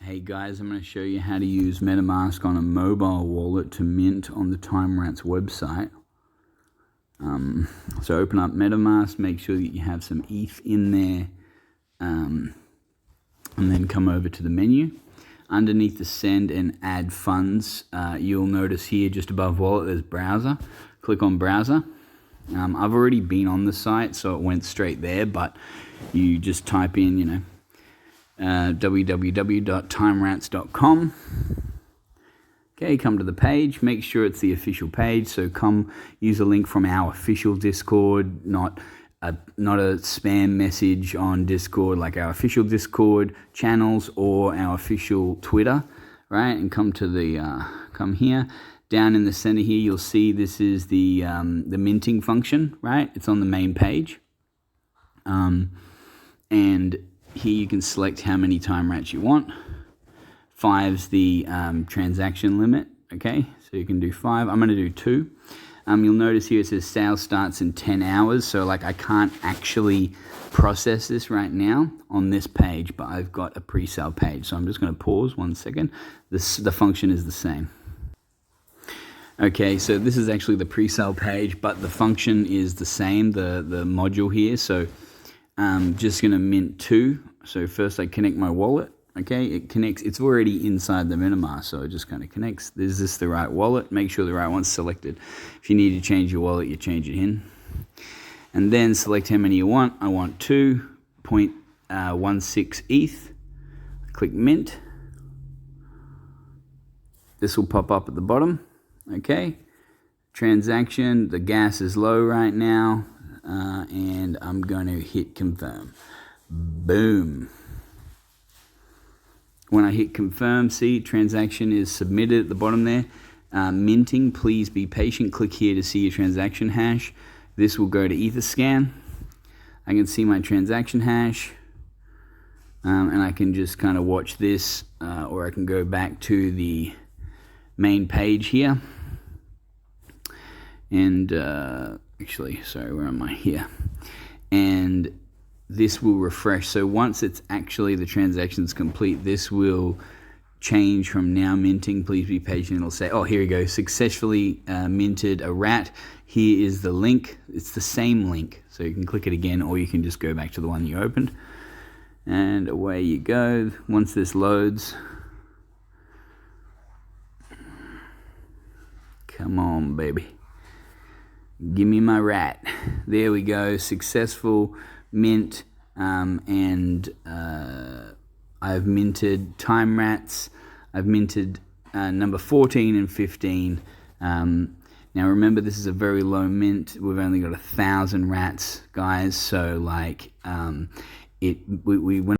Hey guys, I'm going to show you how to use Metamask on a mobile wallet to mint on the TimeRats website. So open up Metamask, make sure that you have some ETH in there, and then come over to the menu. Underneath the send and add funds, you'll notice here just above wallet there's browser. Click on browser. I've already been on the site, so it went straight there, but you just type in, www.timerats.com. Okay, come to the page, make sure it's the official page, so come use a link from our official Discord, not a spam message on Discord, like our official Discord channels or our official Twitter, right? And come to the come here. Down in the center here, you'll see this is the minting function, right? It's on the main page. And here you can select how many TimeRats you want. 5's the transaction limit, okay? So you can do 5. I'm going to do 2. You'll notice here it says sale starts in 10 hours. So like I can't actually process this right now on this page, but I've got a pre-sale page. So I'm just going to pause 1 second. The function is the same. Okay, so this is actually the pre-sale page, but the function is the same, the module here. So I'm just going to mint 2. So first I connect my wallet. Okay, it connects. It's already inside the Metamask, so it just kind of connects. Is this the right wallet? Make sure the right one's selected. If you need to change your wallet, you change it in. And then select how many you want. I want 2.16 ETH. Click mint. This will pop up at the bottom. Okay, transaction, the gas is low right now, and I'm going to hit confirm. Boom. When I hit confirm, see, transaction is submitted at the bottom there. Minting, please be patient. Click here to see your transaction hash. This will go to Etherscan. I can see my transaction hash, and I can just kind of watch this, or I can go back to the main page here. And actually, sorry, where am I here? And this will refresh. So once it's actually the transaction's complete, this will change from now minting. Please be patient. It'll say, oh, here we go. Successfully minted a rat. Here is the link. It's the same link. So you can click it again, or you can just go back to the one you opened. And away you go. Once this loads, come on, baby. Give me my rat. There we go. Successful mint. And I've minted TimeRats. I've minted number 14 and 15. Now remember, this is a very low mint. We've only got 1,000 rats, guys. So like we